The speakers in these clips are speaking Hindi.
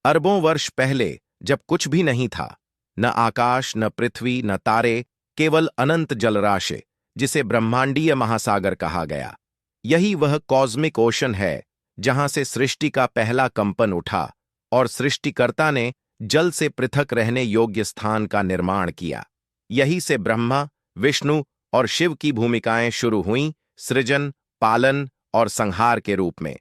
अरबों वर्ष पहले, जब कुछ भी नहीं था, न आकाश, न पृथ्वी, न तारे, केवल अनंत जलराशि, जिसे ब्रह्मांडीय महासागर कहा गया। यही वह कॉस्मिक ओशन है जहां से सृष्टि का पहला कंपन उठा और सृष्टिकर्ता ने जल से पृथक रहने योग्य स्थान का निर्माण किया। यही से ब्रह्मा, विष्णु और शिव की भूमिकाएं शुरू हुईं, सृजन, पालन और संहार के रूप में।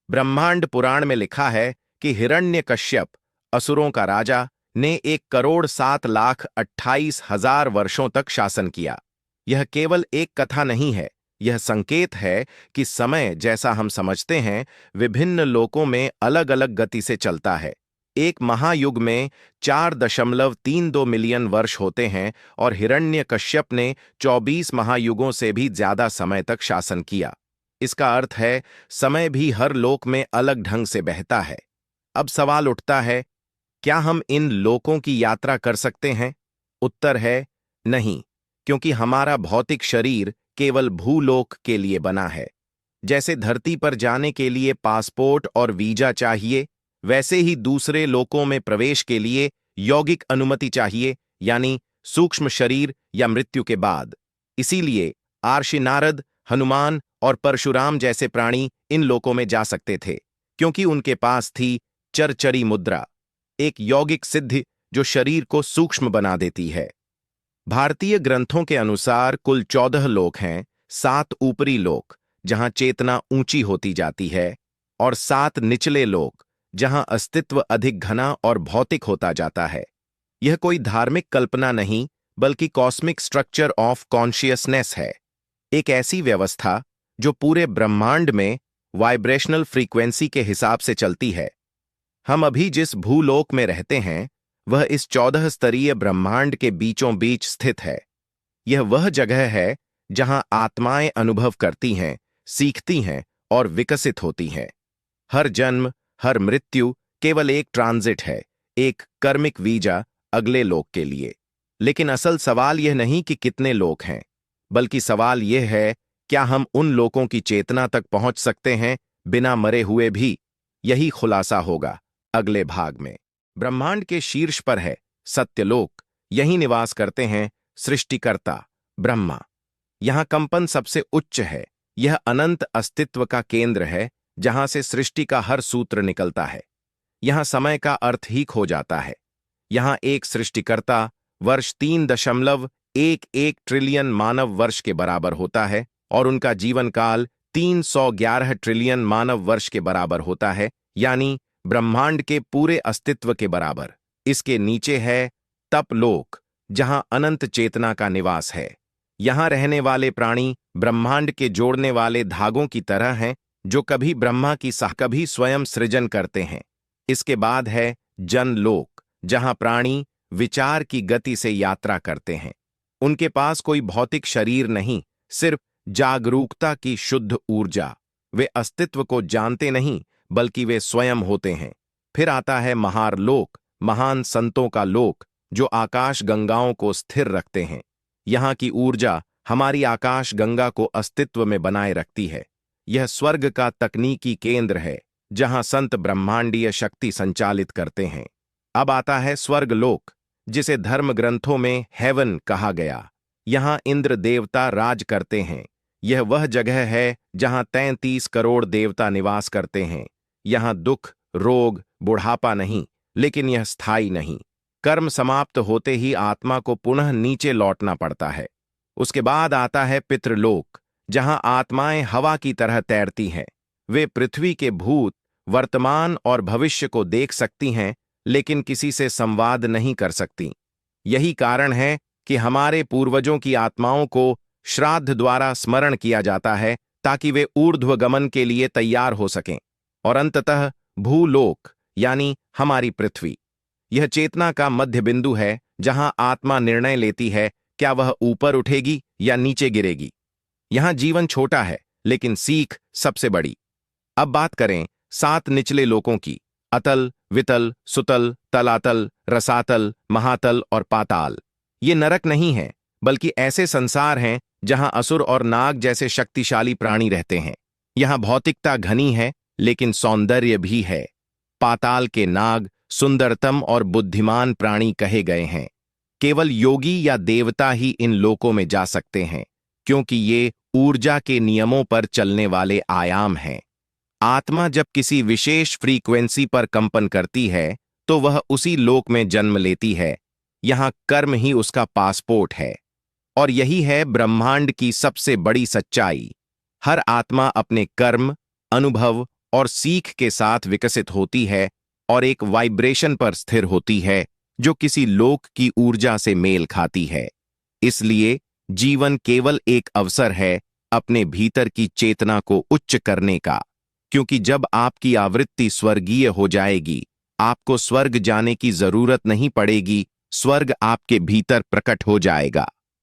ब्रह्मांड पुराण में लिखा है कि हिरण्यकश्यप, असुरों का राजा, ने 1,07,28,000 वर्षों तक शासन किया। यह केवल एक कथा नहीं है, यह संकेत है कि समय, जैसा हम समझते हैं, विभिन्न लोकों में अलग अलग गति से चलता है। एक महायुग में 4.32 मिलियन वर्ष होते हैं और हिरण्यकश्यप ने 24 महायुगों से भी ज्यादा समय तक शासन किया। इसका अर्थ है, समय भी हर लोक में अलग ढंग से बहता है। अब सवाल उठता है, क्या हम इन लोकों की यात्रा कर सकते हैं? उत्तर है नहीं, क्योंकि हमारा भौतिक शरीर केवल भूलोक के लिए बना है। जैसे धरती पर जाने के लिए पासपोर्ट और वीजा चाहिए, वैसे ही दूसरे लोकों में प्रवेश के लिए यौगिक अनुमति चाहिए, यानी सूक्ष्म शरीर या मृत्यु के बाद। इसीलिए आर्षि नारद, हनुमान और परशुराम जैसे प्राणी इन लोकों में जा सकते थे, क्योंकि उनके पास थी चरचरी मुद्रा, एक यौगिक सिद्धि जो शरीर को सूक्ष्म बना देती है। भारतीय ग्रंथों के अनुसार कुल 14 लोक हैं। 7 ऊपरी लोक, जहां चेतना ऊंची होती जाती है, और 7 निचले लोक, जहां अस्तित्व अधिक घना और भौतिक होता जाता है। यह कोई धार्मिक कल्पना नहीं, बल्कि कॉस्मिक स्ट्रक्चर ऑफ कॉन्शियसनेस है। एक ऐसी व्यवस्था जो पूरे ब्रह्मांड में वाइब्रेशनल फ्रीक्वेंसी के हिसाब से चलती है। हम अभी जिस भूलोक में रहते हैं, वह इस 14 स्तरीय ब्रह्मांड के बीचों बीच स्थित है। यह वह जगह है जहां आत्माएं अनुभव करती हैं, सीखती हैं और विकसित होती हैं। हर जन्म, हर मृत्यु केवल एक ट्रांजिट है, एक कर्मिक वीजा अगले लोक के लिए। लेकिन असल सवाल यह नहीं कि कितने लोक हैं, बल्कि सवाल यह है, क्या हम उन लोकों की चेतना तक पहुंच सकते हैं बिना मरे हुए भी? यही खुलासा होगा अगले भाग में। ब्रह्मांड के शीर्ष पर है सत्यलोक। यहीं निवास करते हैं सृष्टिकर्ता ब्रह्मा। यहां कंपन सबसे उच्च है। यह अनंत अस्तित्व का केंद्र है, जहां से सृष्टि का हर सूत्र निकलता है। यहां समय का अर्थ ही खो जाता है। यहां एक सृष्टिकर्ता वर्ष 3.11 ट्रिलियन मानव वर्ष के बराबर होता है, और उनका जीवन काल 311 ट्रिलियन मानव वर्ष के बराबर होता है, यानी ब्रह्मांड के पूरे अस्तित्व के बराबर। इसके नीचे है तपलोक, जहां अनंत चेतना का निवास है। यहां रहने वाले प्राणी ब्रह्मांड के जोड़ने वाले धागों की तरह हैं, जो कभी ब्रह्मा की कभी स्वयं सृजन करते हैं। इसके बाद है जनलोक, जहां प्राणी विचार की गति से यात्रा करते हैं। उनके पास कोई भौतिक शरीर नहीं, सिर्फ जागरूकता की शुद्ध ऊर्जा। वे अस्तित्व को जानते नहीं, बल्कि वे स्वयं होते हैं। फिर आता है महारलोक, महान संतों का लोक, जो आकाश गंगाओं को स्थिर रखते हैं। यहाँ की ऊर्जा हमारी आकाश गंगा को अस्तित्व में बनाए रखती है। यह स्वर्ग का तकनीकी केंद्र है, जहां संत ब्रह्मांडीय शक्ति संचालित करते हैं। अब आता है स्वर्गलोक, जिसे धर्म ग्रंथों में हेवन कहा गया। यहाँ इंद्र देवता राज करते हैं। यह वह जगह है जहां 33 करोड़ देवता निवास करते हैं। यहाँ दुख, रोग, बुढ़ापा नहीं, लेकिन यह स्थायी नहीं। कर्म समाप्त होते ही आत्मा को पुनः नीचे लौटना पड़ता है। उसके बाद आता है पितृलोक, जहां आत्माएं हवा की तरह तैरती हैं। वे पृथ्वी के भूत, वर्तमान और भविष्य को देख सकती हैं, लेकिन किसी से संवाद नहीं कर सकती। यही कारण है कि हमारे पूर्वजों की आत्माओं को श्राद्ध द्वारा स्मरण किया जाता है, ताकि वे ऊर्ध्वगमन के लिए तैयार हो सकें। और अंततः भूलोक, यानी हमारी पृथ्वी। यह चेतना का मध्य बिंदु है, जहां आत्मा निर्णय लेती है क्या वह ऊपर उठेगी या नीचे गिरेगी। यहां जीवन छोटा है, लेकिन सीख सबसे बड़ी। अब बात करें 7 निचले लोकों की। अतल, वितल, सुतल, तलातल, रसातल, महातल और पाताल। ये नरक नहीं है, बल्कि ऐसे संसार हैं जहां असुर और नाग जैसे शक्तिशाली प्राणी रहते हैं। यहां भौतिकता घनी है, लेकिन सौंदर्य भी है। पाताल के नाग सुंदरतम और बुद्धिमान प्राणी कहे गए हैं। केवल योगी या देवता ही इन लोकों में जा सकते हैं, क्योंकि ये ऊर्जा के नियमों पर चलने वाले आयाम हैं। आत्मा जब किसी विशेष फ्रीक्वेंसी पर कंपन करती है तो वह उसी लोक में जन्म लेती है। यहां कर्म ही उसका पासपोर्ट है। और यही है ब्रह्मांड की सबसे बड़ी सच्चाई। हर आत्मा अपने कर्म, अनुभव और सीख के साथ विकसित होती है और एक वाइब्रेशन पर स्थिर होती है जो किसी लोक की ऊर्जा से मेल खाती है। इसलिए जीवन केवल एक अवसर है अपने भीतर की चेतना को उच्च करने का, क्योंकि जब आपकी आवृत्ति स्वर्गीय हो जाएगी, आपको स्वर्ग जाने की जरूरत नहीं पड़ेगी, स्वर्ग आपके भीतर प्रकट हो जाएगा।